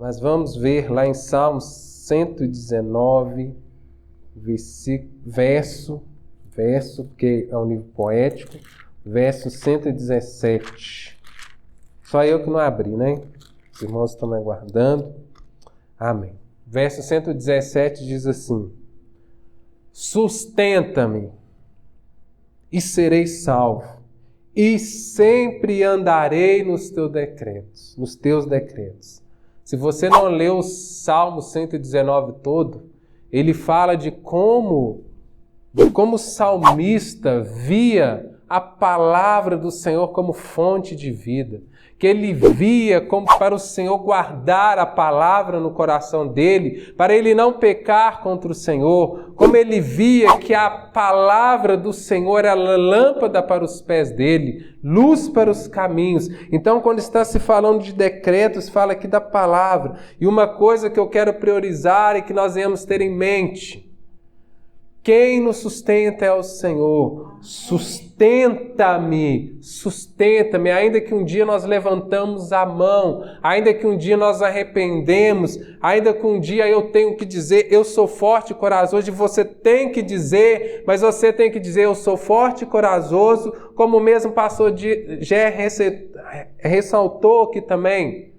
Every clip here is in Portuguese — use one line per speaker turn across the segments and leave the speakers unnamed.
Mas vamos ver lá em Salmos 119, verso, porque é um livro poético, verso 117. Só eu que não abri, né? Os irmãos estão me aguardando. Amém. Verso 117 diz assim: sustenta-me e serei salvo, e sempre andarei nos teus decretos. Se você não leu o Salmo 119 todo, ele fala de como o salmista via a palavra do Senhor como fonte de vida, que ele via como para o Senhor guardar a palavra no coração dele, para ele não pecar contra o Senhor, como ele via que a palavra do Senhor era lâmpada para os pés dele, luz para os caminhos. Então, quando está se falando de decretos, fala aqui da palavra. E uma coisa que eu quero priorizar e que nós devemos ter em mente: quem nos sustenta é o Senhor. Sustenta-me, ainda que um dia nós levantamos a mão, ainda que um dia nós arrependemos, ainda que um dia eu tenho que dizer, eu sou forte e corajoso, e você tem que dizer, mas você tem que dizer, eu sou forte e corajoso, como o mesmo pastor Gé ressaltou aqui também.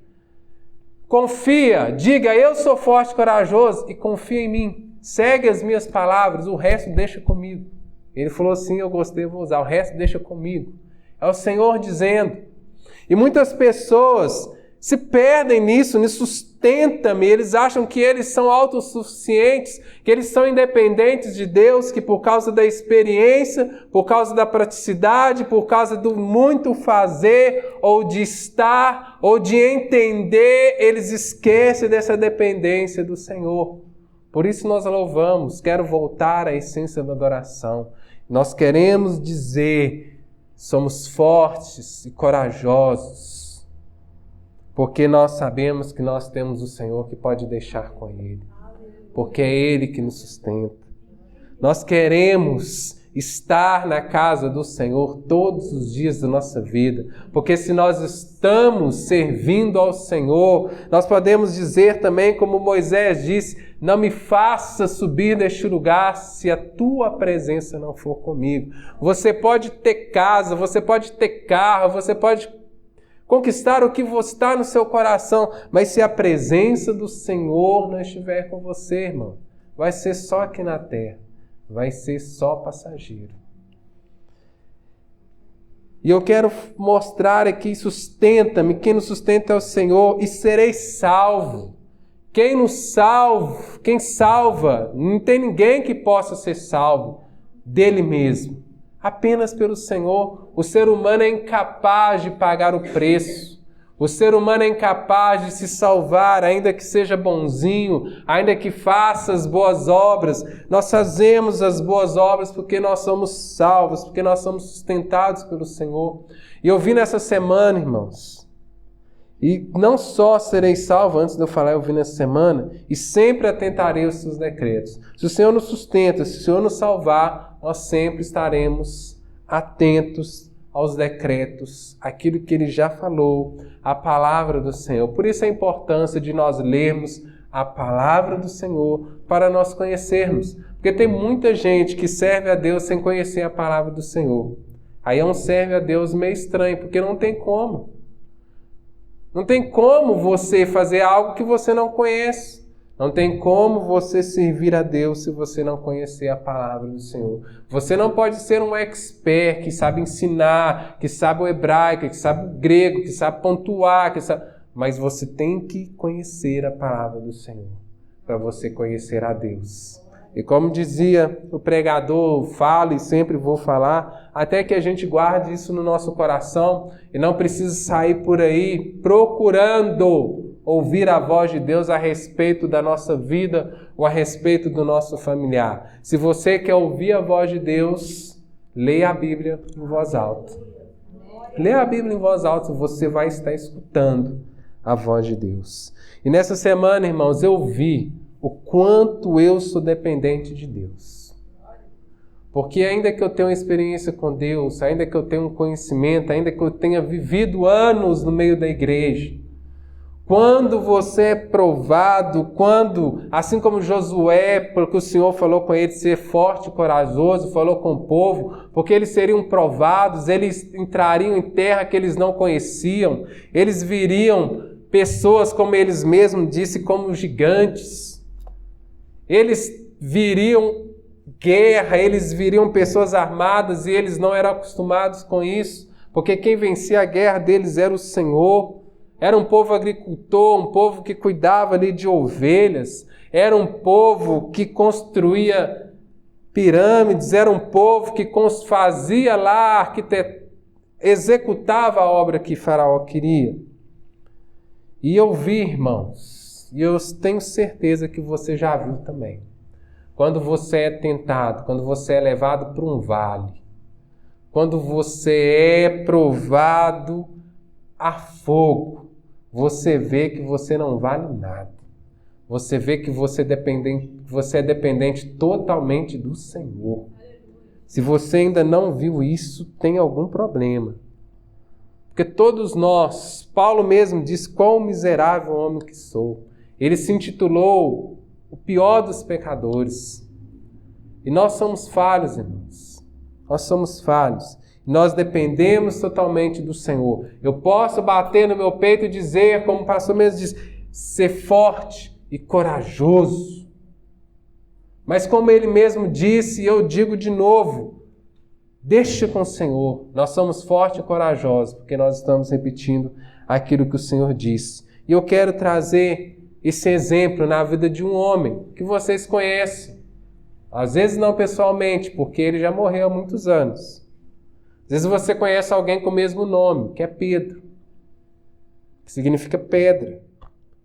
Confia, diga, eu sou forte e corajoso, e confia em mim. Segue as minhas palavras, o resto deixa comigo. Ele falou assim, eu gostei, eu vou usar, o resto deixa comigo. É o Senhor dizendo. E muitas pessoas se perdem nisso sustenta-me. Eles acham que eles são autossuficientes, que eles são independentes de Deus, que por causa da experiência, por causa da praticidade, por causa do muito fazer, ou de estar, ou de entender, eles esquecem dessa dependência do Senhor. Por isso nós louvamos, quero voltar à essência da adoração. Nós queremos dizer, somos fortes e corajosos, porque nós sabemos que nós temos o Senhor que pode deixar com Ele, porque é Ele que nos sustenta. Nós queremos estar na casa do Senhor todos os dias da nossa vida, porque se nós estamos servindo ao Senhor, nós podemos dizer também, como Moisés disse, não me faça subir deste lugar se a tua presença não for comigo. Você pode ter casa, você pode ter carro, você pode conquistar o que está no seu coração, mas se a presença do Senhor não estiver com você, irmão, vai ser só aqui na terra. Vai ser só passageiro. E eu quero mostrar aqui, sustenta-me, quem nos sustenta é o Senhor, e serei salvo. Quem salva, não tem ninguém que possa ser salvo dele mesmo. Apenas pelo Senhor. O ser humano é incapaz de pagar o preço. O ser humano é incapaz de se salvar, ainda que seja bonzinho, ainda que faça as boas obras. Nós fazemos as boas obras porque nós somos salvos, porque nós somos sustentados pelo Senhor. E eu vi nessa semana, irmãos, e não só serei salvo, antes de eu falar, eu vi nessa semana, e sempre atentarei aos seus decretos. Se o Senhor nos sustenta, se o Senhor nos salvar, nós sempre estaremos atentos aos decretos, aquilo que Ele já falou, a palavra do Senhor. Por isso a importância de nós lermos a palavra do Senhor para nós conhecermos. Porque tem muita gente que serve a Deus sem conhecer a palavra do Senhor. Aí é um serve a Deus meio estranho, porque não tem como. Não tem como você fazer algo que você não conhece. Não tem como você servir a Deus se você não conhecer a palavra do Senhor. Você não pode ser um expert que sabe ensinar, que sabe o hebraico, que sabe o grego, que sabe pontuar, mas você tem que conhecer a palavra do Senhor para você conhecer a Deus. E como dizia o pregador, falo e sempre vou falar, até que a gente guarde isso no nosso coração e não precise sair por aí procurando ouvir a voz de Deus a respeito da nossa vida ou a respeito do nosso familiar. Se você quer ouvir a voz de Deus, leia a Bíblia em voz alta. Leia a Bíblia em voz alta, você vai estar escutando a voz de Deus. E nessa semana, irmãos, eu vi o quanto eu sou dependente de Deus. Porque ainda que eu tenha uma experiência com Deus, ainda que eu tenha um conhecimento, ainda que eu tenha vivido anos no meio da igreja, Quando você é provado, assim como Josué, porque o Senhor falou com ele ser forte e corajoso, falou com o povo, porque eles seriam provados, eles entrariam em terra que eles não conheciam, eles viriam pessoas, como eles mesmos disse, como gigantes. Eles viriam guerra, eles viriam pessoas armadas e eles não eram acostumados com isso, porque quem vencia a guerra deles era o Senhor. Era um povo agricultor, um povo que cuidava ali de ovelhas, era um povo que construía pirâmides, era um povo que fazia lá, executava a obra que Faraó queria. E eu vi, irmãos, e eu tenho certeza que você já viu também, quando você é tentado, quando você é levado para um vale, quando você é provado a fogo, você vê que você não vale nada. Você vê que você é dependente totalmente do Senhor. Se você ainda não viu isso, tem algum problema. Porque todos nós, Paulo mesmo diz, quão miserável homem que sou. Ele se intitulou o pior dos pecadores. E nós somos falhos, irmãos. Nós somos falhos. Nós dependemos totalmente do Senhor. Eu posso bater no meu peito e dizer, como o pastor mesmo diz, ser forte e corajoso. Mas como ele mesmo disse, e eu digo de novo, deixa com o Senhor. Nós somos fortes e corajosos, porque nós estamos repetindo aquilo que o Senhor disse. E eu quero trazer esse exemplo na vida de um homem que vocês conhecem. Às vezes não pessoalmente, porque ele já morreu há muitos anos. Às vezes você conhece alguém com o mesmo nome, que é Pedro, que significa pedra,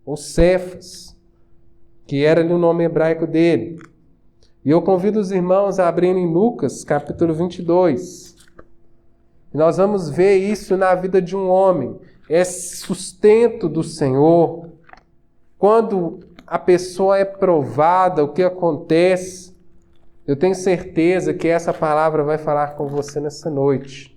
ou Cefas, que era ali o nome hebraico dele. E eu convido os irmãos a abrirem em Lucas, capítulo 22. E nós vamos ver isso na vida de um homem. É sustento do Senhor. Quando a pessoa é provada, o que acontece? Eu tenho certeza que essa palavra vai falar com você nessa noite.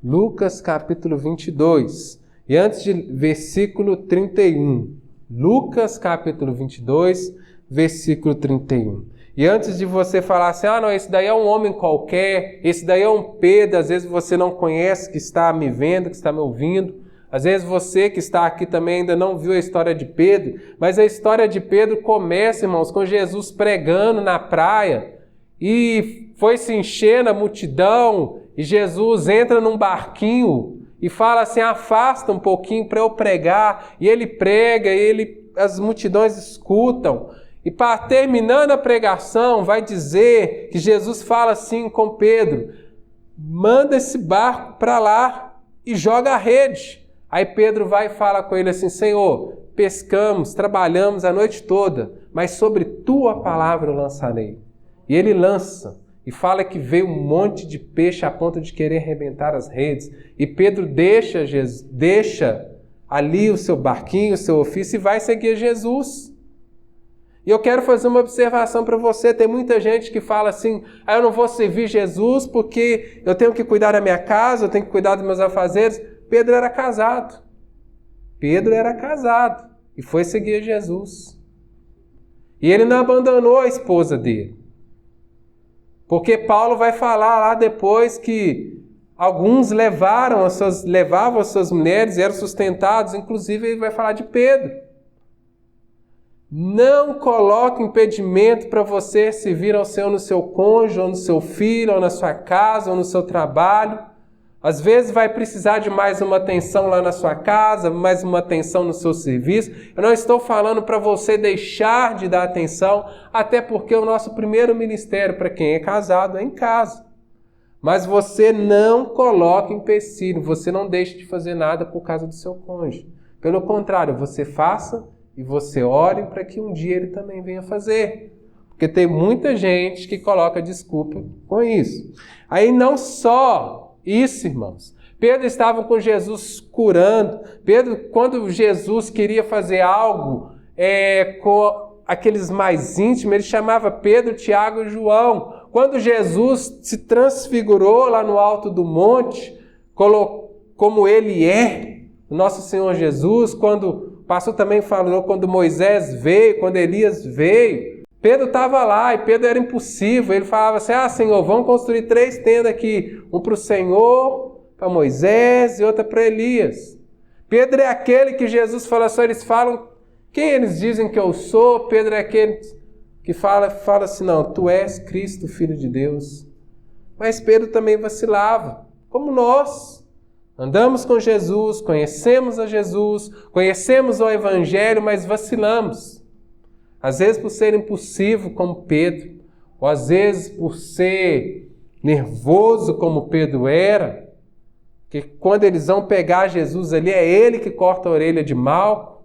Lucas capítulo 22. E antes de versículo 31. Lucas capítulo 22, versículo 31. E antes de você falar assim, não, esse daí é um homem qualquer, esse daí é um Pedro, às vezes você não conhece, que está me vendo, que está me ouvindo. Às vezes você que está aqui também ainda não viu a história de Pedro, mas a história de Pedro começa, irmãos, com Jesus pregando na praia e foi se enchendo a multidão e Jesus entra num barquinho e fala assim, afasta um pouquinho para eu pregar, e ele prega, as multidões escutam. E terminando a pregação, vai dizer que Jesus fala assim com Pedro, manda esse barco para lá e joga a rede. Aí Pedro vai e fala com ele assim, Senhor, pescamos, trabalhamos a noite toda, mas sobre tua palavra eu lançarei. E ele lança e fala que veio um monte de peixe a ponto de querer arrebentar as redes. E Pedro deixa ali o seu barquinho, o seu ofício e vai seguir Jesus. E eu quero fazer uma observação para você. Tem muita gente que fala assim, eu não vou servir Jesus porque eu tenho que cuidar da minha casa, eu tenho que cuidar dos meus afazeres. Pedro era casado. Pedro era casado e foi seguir Jesus. E ele não abandonou a esposa dele. Porque Paulo vai falar lá depois que alguns levavam as suas mulheres e eram sustentados, inclusive ele vai falar de Pedro. Não coloque impedimento para você servir ao Senhor no seu cônjuge, ou no seu filho, ou na sua casa, ou no seu trabalho. Às vezes vai precisar de mais uma atenção lá na sua casa, mais uma atenção no seu serviço. Eu não estou falando para você deixar de dar atenção, até porque o nosso primeiro ministério para quem é casado é em casa. Mas você não coloque empecilho, você não deixe de fazer nada por causa do seu cônjuge. Pelo contrário, você faça e você ore para que um dia ele também venha fazer. Porque tem muita gente que coloca desculpa com isso. Aí não só isso, irmãos. Pedro estava com Jesus curando. Pedro, quando Jesus queria fazer algo com aqueles mais íntimos, ele chamava Pedro, Tiago e João. Quando Jesus se transfigurou lá no alto do monte, como ele é, o nosso Senhor Jesus, quando o pastor também falou, quando Moisés veio, quando Elias veio, Pedro estava lá e Pedro era impossível. Ele falava assim, Senhor, vamos construir 3 tendas aqui, um para o Senhor, para Moisés e outra para Elias. Pedro é aquele que Jesus falou assim, eles falam, quem eles dizem que eu sou? Pedro é aquele que fala assim, não, tu és Cristo, Filho de Deus. Mas Pedro também vacilava, como nós. Andamos com Jesus, conhecemos a Jesus, conhecemos o Evangelho, mas vacilamos. Às vezes por ser impulsivo como Pedro, ou às vezes por ser nervoso como Pedro era, que quando eles vão pegar Jesus ali, é ele que corta a orelha de Malco,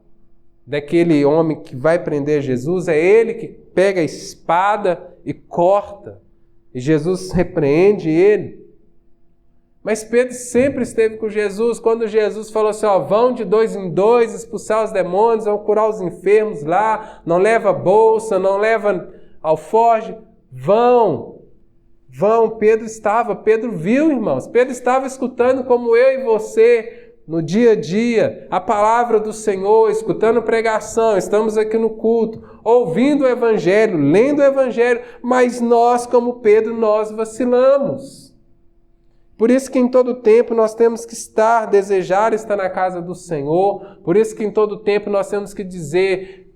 daquele homem que vai prender Jesus, é ele que pega a espada e corta, e Jesus repreende ele. Mas Pedro sempre esteve com Jesus. Quando Jesus falou assim, vão de 2 em 2 expulsar os demônios, vão curar os enfermos lá, não leva bolsa, não leva alforje, vão. Pedro viu, irmãos, Pedro estava escutando como eu e você, no dia a dia, a palavra do Senhor, escutando pregação, estamos aqui no culto, ouvindo o Evangelho, lendo o Evangelho, mas nós, como Pedro, nós vacilamos. Por isso que em todo tempo nós temos que desejar estar na casa do Senhor. Por isso que em todo tempo nós temos que dizer,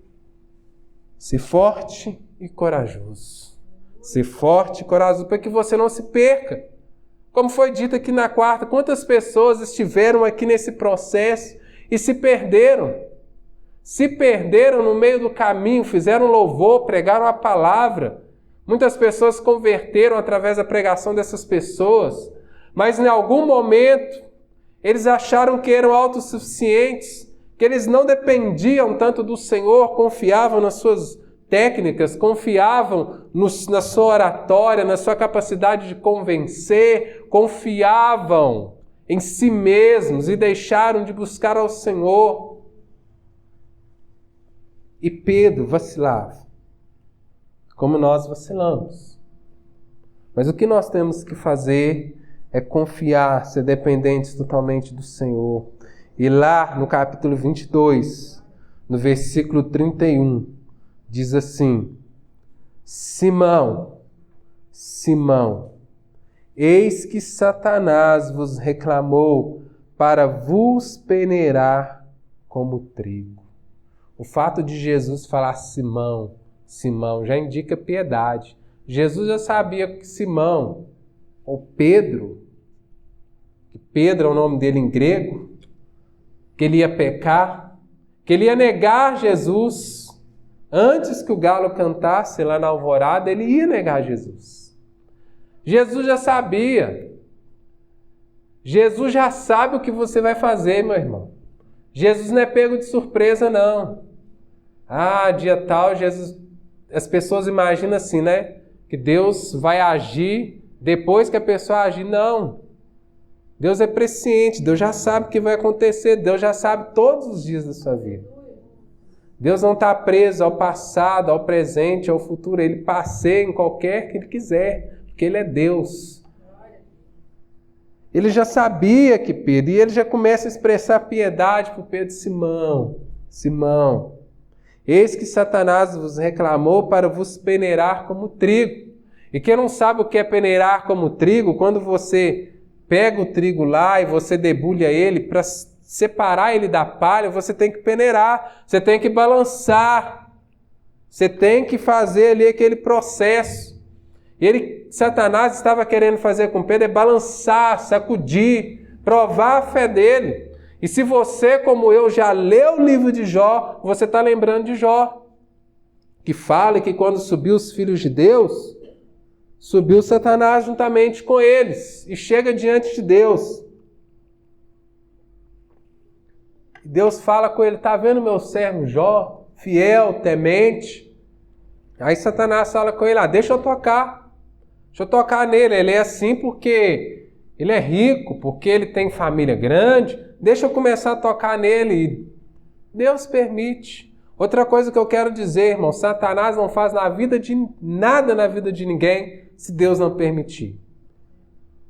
se forte e corajoso. Se forte e corajoso, para que você não se perca. Como foi dito aqui na quarta, quantas pessoas estiveram aqui nesse processo e se perderam? Se perderam no meio do caminho, fizeram louvor, pregaram a palavra. Muitas pessoas se converteram através da pregação dessas pessoas. Mas em algum momento, eles acharam que eram autossuficientes, que eles não dependiam tanto do Senhor, confiavam nas suas técnicas, confiavam na sua oratória, na sua capacidade de convencer, confiavam em si mesmos e deixaram de buscar ao Senhor. E Pedro vacilava, como nós vacilamos. Mas o que nós temos que fazer é confiar, ser dependentes totalmente do Senhor. E lá no capítulo 22, no versículo 31, diz assim, Simão, Simão, eis que Satanás vos reclamou para vos peneirar como trigo. O fato de Jesus falar Simão, Simão, já indica piedade. Jesus já sabia que Simão, ou Pedro, que Pedro é o nome dele em grego, que ele ia pecar, que ele ia negar Jesus. Antes que o galo cantasse lá na alvorada, ele ia negar Jesus. Jesus já sabia. Jesus já sabe o que você vai fazer, meu irmão. Jesus não é pego de surpresa, não. Dia tal, Jesus... As pessoas imaginam assim, né? Que Deus vai agir depois que a pessoa agir. Não. Deus é presciente, Deus já sabe o que vai acontecer, Deus já sabe todos os dias da sua vida. Deus não está preso ao passado, ao presente, ao futuro. Ele passeia em qualquer que Ele quiser, porque Ele é Deus. Ele já sabia que Pedro, e ele já começa a expressar piedade para Pedro. Simão, Simão, eis que Satanás vos reclamou para vos peneirar como trigo. E quem não sabe o que é peneirar como trigo, quando você pega o trigo lá e você debulha ele, para separar ele da palha, você tem que peneirar, você tem que balançar, você tem que fazer ali aquele processo. E Satanás estava querendo fazer com Pedro é balançar, sacudir, provar a fé dele. E se você, como eu, já leu o livro de Jó, você está lembrando de Jó, que fala que quando subiu os filhos de Deus, subiu Satanás juntamente com eles e chega diante de Deus. Deus fala com ele, está vendo meu servo Jó, fiel, temente? Aí Satanás fala com ele, deixa eu tocar nele, ele é assim porque ele é rico, porque ele tem família grande, deixa eu começar a tocar nele. E Deus permite. Outra coisa que eu quero dizer, irmão, Satanás não faz nada na vida de ninguém se Deus não permitir.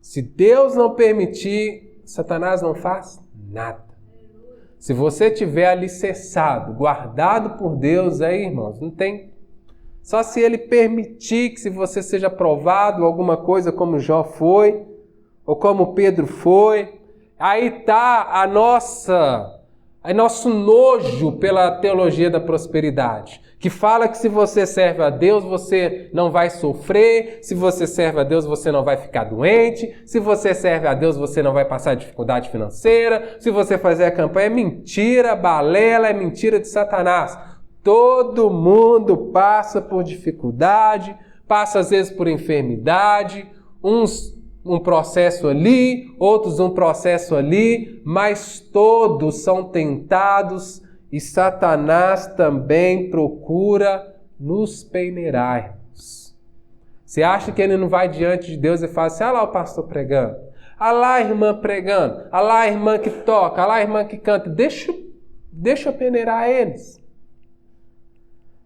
Se Deus não permitir, Satanás não faz nada. Se você tiver alicerçado, guardado por Deus, aí, irmãos, não tem... Só se Ele permitir que se você seja provado alguma coisa como Jó foi, ou como Pedro foi, aí está nosso nojo pela teologia da prosperidade, que fala que se você serve a Deus, você não vai sofrer, se você serve a Deus, você não vai ficar doente, se você serve a Deus, você não vai passar dificuldade financeira, se você fazer a campanha, é mentira, balela, é mentira de Satanás. Todo mundo passa por dificuldade, passa às vezes por enfermidade, uns um processo ali, outros um processo ali, mas todos são tentados e Satanás também procura nos peneirar. Você acha que ele não vai diante de Deus e fala assim, lá o pastor pregando, lá a irmã pregando, lá a irmã que toca, lá a irmã que canta, deixa eu peneirar eles.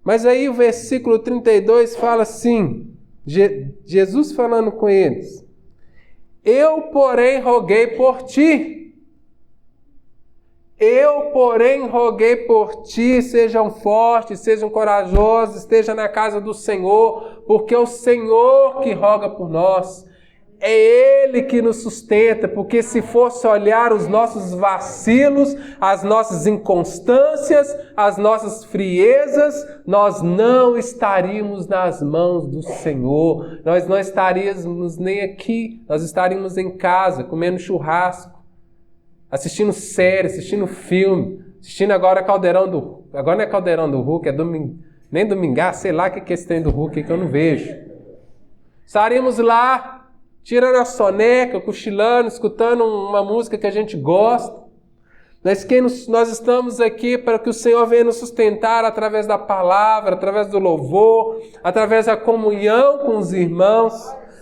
Mas aí o versículo 32 fala assim, Jesus falando com eles, eu, porém, roguei por ti. Eu, porém, roguei por ti, sejam fortes, sejam corajosos, esteja na casa do Senhor, porque é o Senhor que roga por nós. É Ele que nos sustenta, porque se fosse olhar os nossos vacilos, as nossas inconstâncias, as nossas friezas, nós não estaríamos nas mãos do Senhor. Nós não estaríamos nem aqui, nós estaríamos em casa, comendo churrasco, assistindo série, assistindo filme, assistindo agora Caldeirão do... Agora não é Caldeirão do Hulk, é nem Domingá, sei lá o que é esse trem do Hulk que eu não vejo. Estaríamos lá, tirando a soneca, cochilando, escutando uma música que a gente gosta. Nós estamos aqui para que o Senhor venha nos sustentar através da palavra, através do louvor, através da comunhão com os irmãos.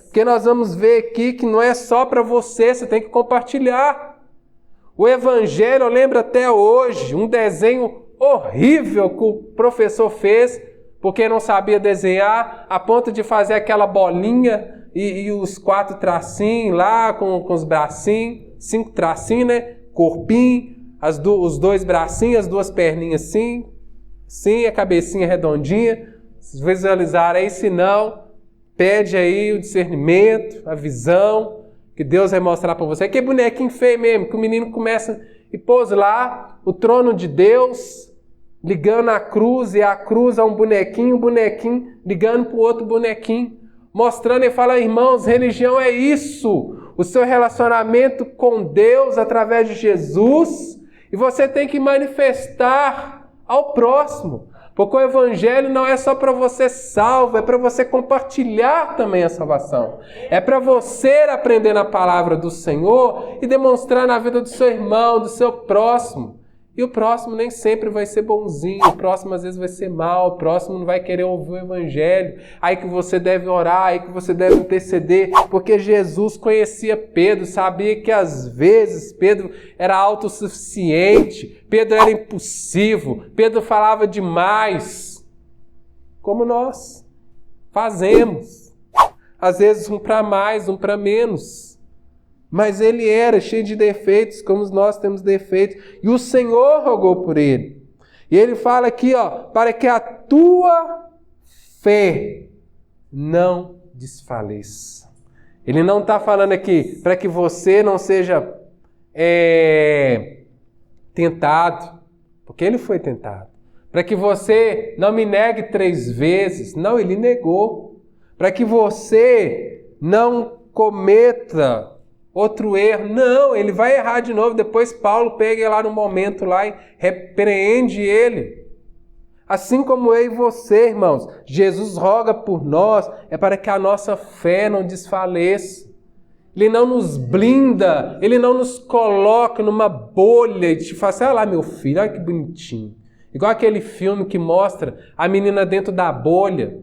Porque nós vamos ver aqui que não é só para você tem que compartilhar. O Evangelho, eu lembro até hoje, um desenho horrível que o professor fez, porque não sabia desenhar, a ponto de fazer aquela bolinha e os 4 tracinhos lá com os bracinhos, 5 tracinhos, né? Corpinho, os 2 bracinhos, as 2 perninhas assim, a cabecinha redondinha. Se visualizar aí, se não, pede aí o discernimento, a visão, que Deus vai mostrar para você. Que bonequinho feio mesmo, que o menino começa e pôs lá o trono de Deus, ligando a cruz, e a cruz é um bonequinho, o bonequinho ligando para o outro bonequinho. Mostrando e fala, irmãos, religião é isso, o seu relacionamento com Deus através de Jesus, e você tem que manifestar ao próximo, porque o Evangelho não é só para você salvo, é para você compartilhar também a salvação, é para você aprender na palavra do Senhor e demonstrar na vida do seu irmão, do seu próximo. E o próximo nem sempre vai ser bonzinho, o próximo às vezes vai ser mal, o próximo não vai querer ouvir o Evangelho. Aí que você deve orar, aí que você deve interceder, porque Jesus conhecia Pedro, sabia que às vezes Pedro era autossuficiente, Pedro era impulsivo, Pedro falava demais, como nós fazemos. Às vezes um para mais, um para menos. Mas ele era cheio de defeitos, como nós temos defeitos. E o Senhor rogou por ele. E ele fala aqui, para que a tua fé não desfaleça. Ele não está falando aqui para que você não seja tentado, porque ele foi tentado. Para que você não me negue 3 vezes. Não, ele negou. Para que você não cometa outro erro. Não, ele vai errar de novo. Depois Paulo pega lá no momento lá e repreende ele. Assim como eu e você, irmãos, Jesus roga por nós, é para que a nossa fé não desfaleça. Ele não nos blinda, ele não nos coloca numa bolha e te fala assim, olha lá meu filho, olha que bonitinho. Igual aquele filme que mostra a menina dentro da bolha,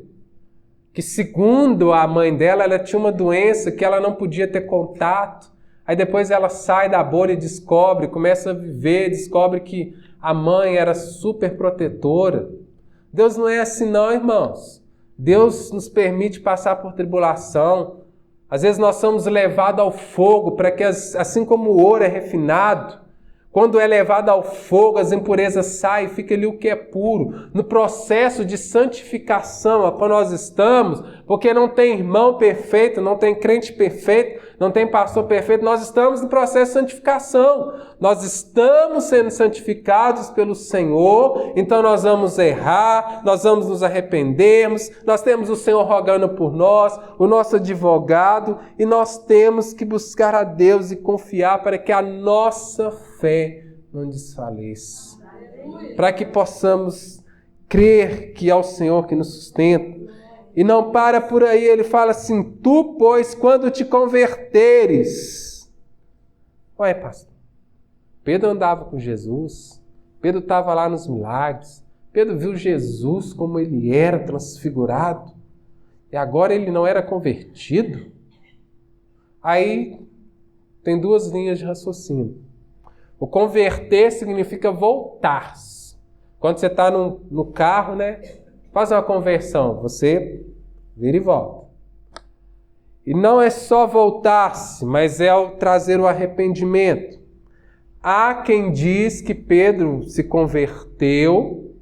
que segundo a mãe dela, ela tinha uma doença que ela não podia ter contato. Aí depois ela sai da bolha e descobre, começa a viver, descobre que a mãe era super protetora. Deus não é assim não, irmãos. Deus nos permite passar por tribulação. Às vezes nós somos levados ao fogo para que, assim como o ouro é refinado, Quando é levado ao fogo, as impurezas saem, fica ali o que é puro. No processo de santificação a qual nós estamos, porque não tem irmão perfeito, não tem crente perfeito, não tem pastor perfeito, nós estamos no processo de santificação. Nós estamos sendo santificados pelo Senhor, então nós vamos errar, nós vamos nos arrependermos, nós temos o Senhor rogando por nós, o nosso advogado, e nós temos que buscar a Deus e confiar para que a nossa fé não desfaleça, para que possamos crer que é o Senhor que nos sustenta. E não para por aí, ele fala assim: tu, pois, quando te converteres. Ué, pastor, Pedro andava com Jesus, Pedro estava lá nos milagres, Pedro viu Jesus como ele era transfigurado, e agora ele não era convertido? Aí tem duas linhas de raciocínio. O converter significa voltar-se. Quando você está no carro, né? Faz uma conversão, você vira e volta. E não é só voltar-se, mas é ao trazer o arrependimento. Há quem diz que Pedro se converteu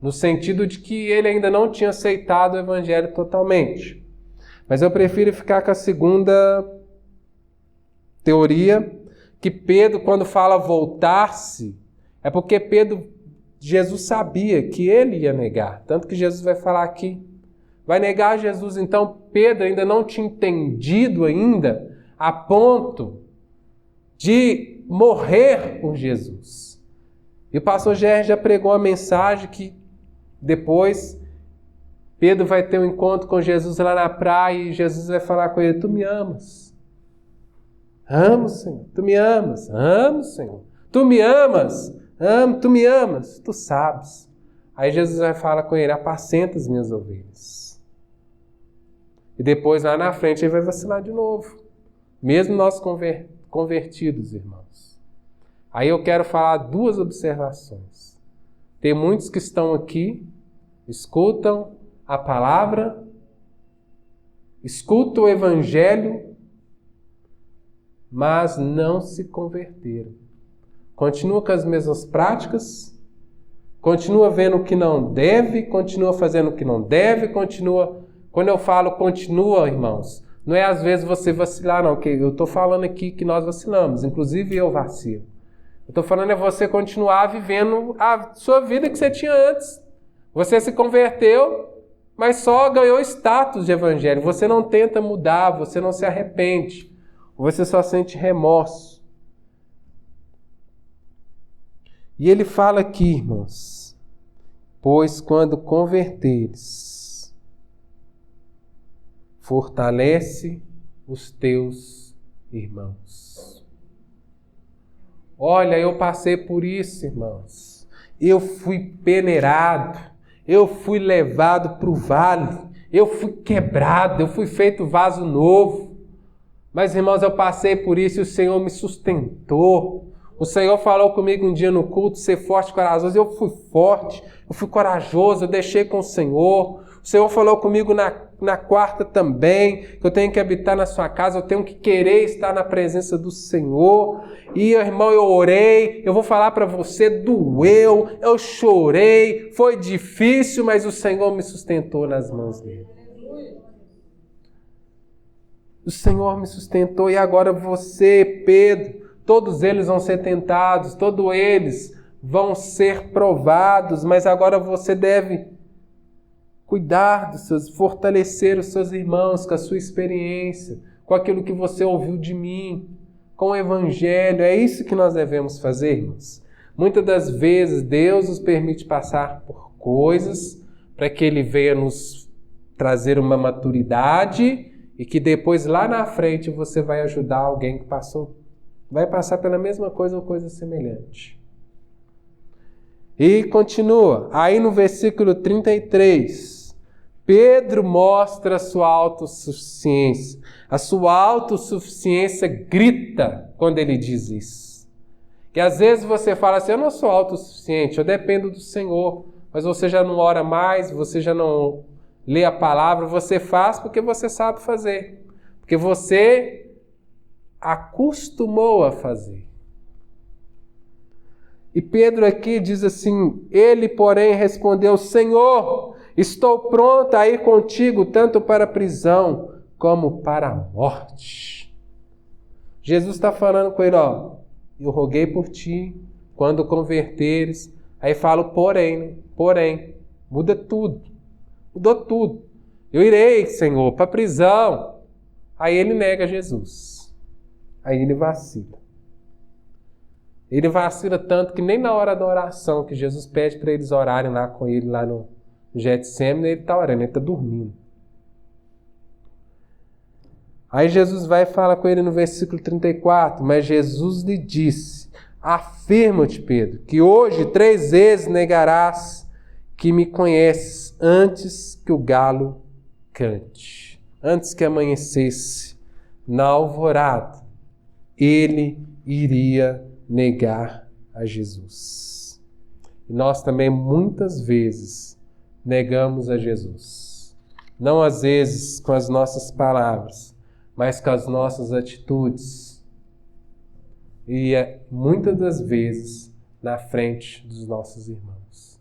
no sentido de que ele ainda não tinha aceitado o evangelho totalmente. Mas eu prefiro ficar com a segunda teoria, que Pedro, quando fala voltar-se, é porque Jesus sabia que ele ia negar. Tanto que Jesus vai falar aqui. Vai negar Jesus. Então, Pedro ainda não tinha entendido ainda a ponto de morrer por Jesus. E o pastor Gerson já pregou uma mensagem que depois Pedro vai ter um encontro com Jesus lá na praia e Jesus vai falar com ele: tu me amas? Amo, Senhor. Tu me amas? Amo, Senhor. Tu me amas? Amo. Tu me amas? Tu sabes. Aí Jesus vai falar com ele: apacenta as minhas ovelhas. E depois lá na frente ele vai vacilar de novo. Mesmo nós convertidos, irmãos. Aí eu quero falar duas observações. Tem muitos que estão aqui, escutam a palavra, escutam o evangelho, mas não se converteram. Continua com as mesmas práticas, continua vendo o que não deve, continua fazendo o que não deve, continua... Quando eu falo continua, irmãos, não é às vezes você vacilar, não, que eu estou falando aqui que nós vacilamos, inclusive eu vacilo. Eu estou falando é você continuar vivendo a sua vida que você tinha antes. Você se converteu, mas só ganhou status de evangelho. Você não tenta mudar, você não se arrepende. Você só sente remorso. E ele fala aqui, irmãos: pois quando converteres, fortalece os teus irmãos. Olha, eu passei por isso, irmãos. Eu fui peneirado, eu fui levado para o vale, eu fui quebrado, eu fui feito vaso novo. Mas, irmãos, eu passei por isso e o Senhor me sustentou. O Senhor falou comigo um dia no culto: ser forte e corajoso. Eu fui forte, eu fui corajoso, eu deixei com o Senhor. O Senhor falou comigo na quarta também, que eu tenho que habitar na sua casa, eu tenho que querer estar na presença do Senhor. E, irmão, eu orei, eu vou falar para você, doeu, eu chorei, foi difícil, mas o Senhor me sustentou nas mãos dele. O Senhor me sustentou e agora você, Pedro, todos eles vão ser tentados, todos eles vão ser provados, mas agora você deve cuidar dos seus, fortalecer os seus irmãos com a sua experiência, com aquilo que você ouviu de mim, com o Evangelho. É isso que nós devemos fazer, irmãos. Muitas das vezes Deus nos permite passar por coisas para que Ele venha nos trazer uma maturidade e que depois, lá na frente, você vai ajudar alguém que vai passar pela mesma coisa ou coisa semelhante. E continua, aí no versículo 33, Pedro mostra a sua autossuficiência. A sua autossuficiência grita quando ele diz isso. E às vezes você fala assim: eu não sou autossuficiente, eu dependo do Senhor. Mas você já não ora mais, você já não lê a palavra, você faz porque você sabe fazer. Porque você acostumou a fazer. E Pedro aqui diz assim, ele, porém, respondeu, Senhor, estou pronto a ir contigo, tanto para a prisão como para a morte. Jesus está falando com ele, ó, eu roguei por ti, quando converteres. Aí fala porém, muda tudo, mudou tudo. Eu irei, Senhor, para a prisão. Aí ele nega Jesus. Aí ele vacila. Ele vacila tanto que nem na hora da oração, que Jesus pede para eles orarem lá com ele, lá no Getsêmani, ele está orando, ele está dormindo. Aí Jesus vai e fala com ele no versículo 34, mas Jesus lhe disse, afirma-te, Pedro, que hoje 3 vezes negarás que me conheces antes que o galo cante. Antes que amanhecesse na alvorada, ele iria negar a Jesus. E nós também muitas vezes negamos a Jesus. Não às vezes com as nossas palavras, mas com as nossas atitudes. E muitas das vezes na frente dos nossos irmãos.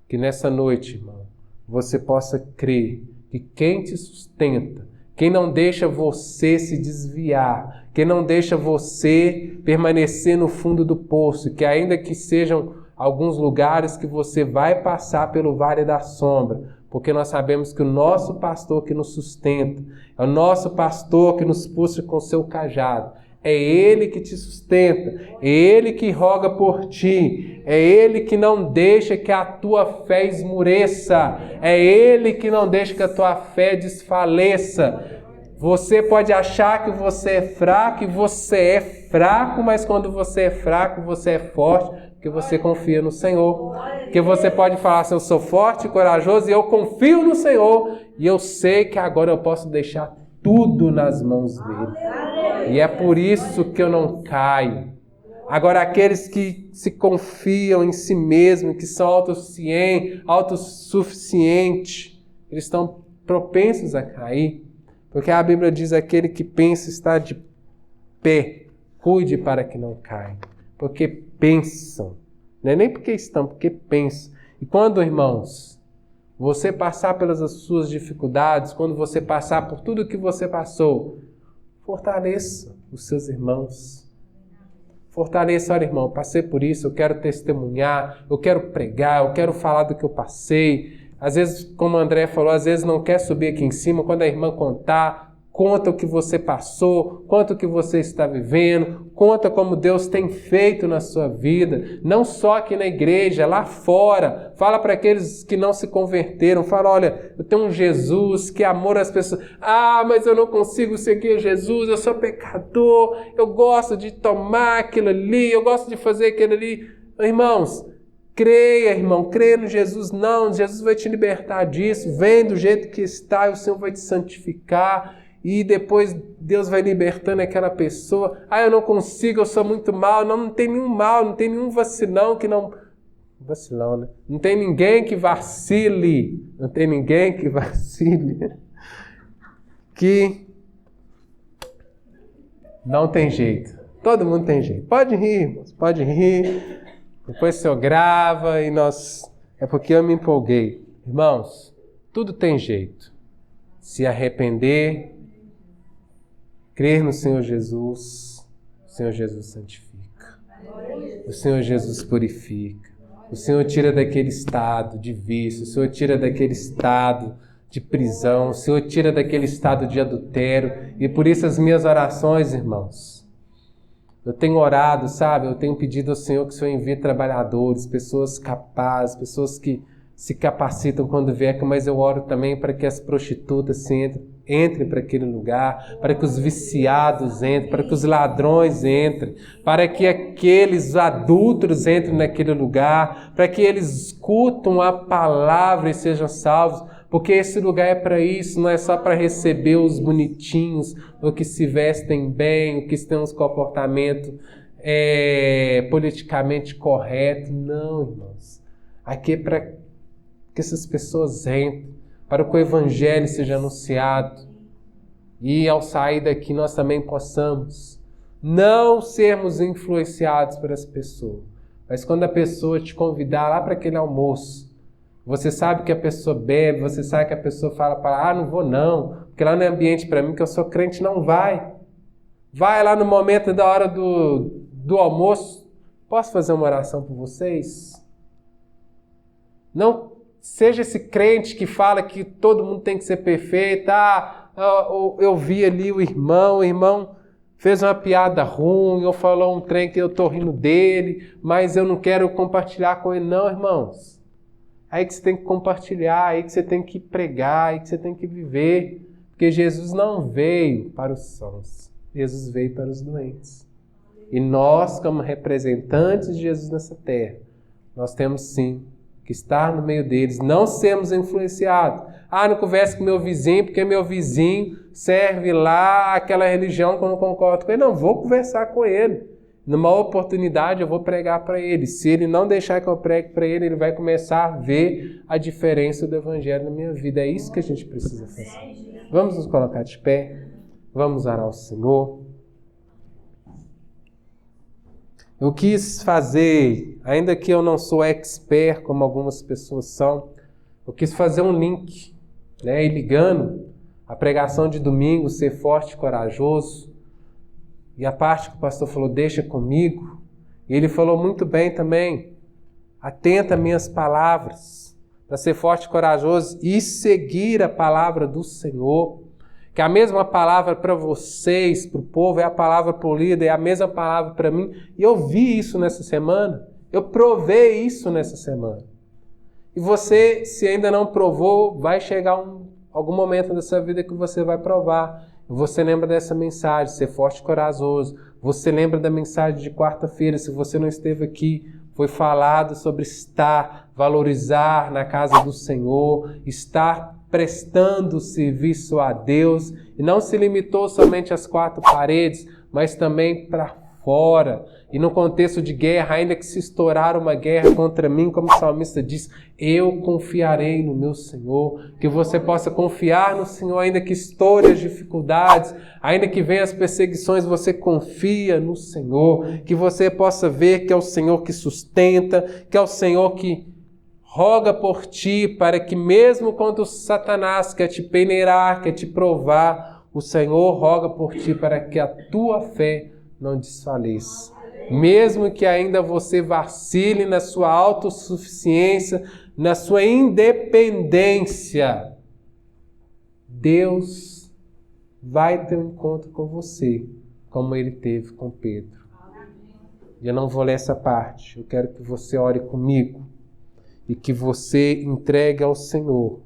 Que nessa noite, irmão, você possa crer que quem te sustenta, quem não deixa você se desviar, quem não deixa você permanecer no fundo do poço, que ainda que sejam alguns lugares que você vai passar pelo vale da sombra, porque nós sabemos que o nosso pastor que nos sustenta, é o nosso pastor que nos puxa com seu cajado, é Ele que te sustenta, é Ele que roga por ti, é Ele que não deixa que a tua fé esmureça, é Ele que não deixa que a tua fé desfaleça. Você pode achar que você é fraco, e você é fraco, mas quando você é fraco, você é forte, porque você confia no Senhor. Porque você pode falar assim, eu sou forte e corajoso, e eu confio no Senhor, e eu sei que agora eu posso deixar tudo nas mãos dele. E é por isso que eu não caio. Agora, aqueles que se confiam em si mesmos, que são autossuficientes, eles estão propensos a cair. Porque a Bíblia diz, aquele que pensa está de pé, cuide para que não caia. Porque pensam, não é nem porque estão, porque pensam. E quando, irmãos, você passar pelas suas dificuldades, quando você passar por tudo que você passou, fortaleça os seus irmãos. Fortaleça, olha, irmão, passei por isso, eu quero testemunhar, eu quero pregar, eu quero falar do que eu passei. Às vezes, como o André falou, às vezes não quer subir aqui em cima, quando a irmã conta o que você passou, conta o que você está vivendo, conta como Deus tem feito na sua vida, não só aqui na igreja, lá fora. Fala para aqueles que não se converteram, fala, olha, eu tenho um Jesus que amor as pessoas. Ah, mas eu não consigo seguir Jesus, eu sou pecador, eu gosto de tomar aquilo ali, eu gosto de fazer aquilo ali. Irmãos, creia, irmão, creia no Jesus. Não, Jesus vai te libertar disso. Vem do jeito que está e o Senhor vai te santificar. E depois Deus vai libertando aquela pessoa. Ah, eu não consigo, eu sou muito mal. Não tem nenhum mal, não tem nenhum vacilão que não... Vacilão, né? Não tem ninguém que vacile. Não tem ninguém que vacile. Que não tem jeito. Todo mundo tem jeito. Pode rir, irmãos, pode rir. Depois o senhor grava e nós... É porque eu me empolguei. Irmãos, tudo tem jeito. Se arrepender, crer no Senhor Jesus, o Senhor Jesus santifica. O Senhor Jesus purifica. O Senhor tira daquele estado de vício. O Senhor tira daquele estado de prisão. O Senhor tira daquele estado de adultério. E por isso as minhas orações, irmãos, eu tenho orado, sabe? Eu tenho pedido ao Senhor que o Senhor envie trabalhadores, pessoas capazes, pessoas que se capacitam quando vier, mas eu oro também para que as prostitutas entrem para aquele lugar, para que os viciados entrem, para que os ladrões entrem, para que aqueles adúlteros entrem naquele lugar, para que eles escutam a palavra e sejam salvos. Porque esse lugar é para isso, não é só para receber os bonitinhos, os que se vestem bem, os que têm um comportamento politicamente correto. Não, irmãos. Aqui é para que essas pessoas entrem, para que o Evangelho seja anunciado. E ao sair daqui nós também possamos não sermos influenciados pelas pessoas, Mas quando a pessoa te convidar lá para aquele almoço, você sabe que a pessoa bebe, você sabe que a pessoa fala para não vou não, porque lá não é ambiente para mim, que eu sou crente, não vai. Vai lá no momento da hora do almoço. Posso fazer uma oração por vocês? Não seja esse crente que fala que todo mundo tem que ser perfeito. Eu vi ali o irmão fez uma piada ruim, ou falou um trem que eu estou rindo dele, mas eu não quero compartilhar com ele. Não, irmãos. Aí que você tem que compartilhar, aí que você tem que pregar, aí que você tem que viver. Porque Jesus não veio para os sãos, Jesus veio para os doentes. E nós, como representantes de Jesus nessa terra, nós temos sim que estar no meio deles, não sermos influenciados. Não converse com meu vizinho, porque meu vizinho serve lá aquela religião que eu não concordo com ele. Não, vou conversar com ele. Numa oportunidade eu vou pregar para ele. Se ele não deixar que eu pregue para ele, ele vai começar a ver a diferença do evangelho na minha vida. É isso que a gente precisa fazer. Vamos nos colocar de pé. Vamos orar ao Senhor. Eu quis fazer, ainda que eu não sou expert como algumas pessoas são, eu quis fazer um link, e ligando a pregação de domingo, ser forte e corajoso, e a parte que o pastor falou, deixa comigo, e ele falou muito bem também, atenta às minhas palavras, para ser forte e corajoso e seguir a palavra do Senhor. Que a mesma palavra para vocês, para o povo, é a palavra para o líder, é a mesma palavra para mim. E eu vi isso nessa semana, eu provei isso nessa semana. E você, se ainda não provou, vai chegar algum momento da sua vida que você vai provar. Você lembra dessa mensagem, ser forte e corajoso. Você lembra da mensagem de quarta-feira, se você não esteve aqui, foi falado sobre estar, valorizar na casa do Senhor, estar prestando serviço a Deus, e não se limitou somente às quatro paredes, mas também para fora. E no contexto de guerra, ainda que se estourar uma guerra contra mim, como o salmista diz, eu confiarei no meu Senhor. Que você possa confiar no Senhor, ainda que estoure as dificuldades, ainda que venham as perseguições, você confia no Senhor. Que você possa ver que é o Senhor que sustenta, que é o Senhor que roga por ti, para que mesmo quando o Satanás quer te peneirar, quer te provar, o Senhor roga por ti para que a tua fé não desfaleça. Mesmo que ainda você vacile na sua autossuficiência, na sua independência, Deus vai ter um encontro com você, como Ele teve com Pedro. E eu não vou ler essa parte, eu quero que você ore comigo. E que você entregue ao Senhor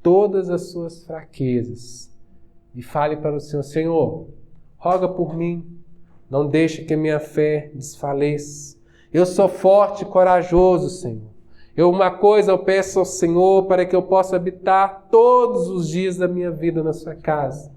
todas as suas fraquezas. E fale para o Senhor, Senhor, roga por mim. Não deixe que a minha fé desfaleça. Eu sou forte e corajoso, Senhor. Uma coisa eu peço ao Senhor para que eu possa habitar todos os dias da minha vida na sua casa.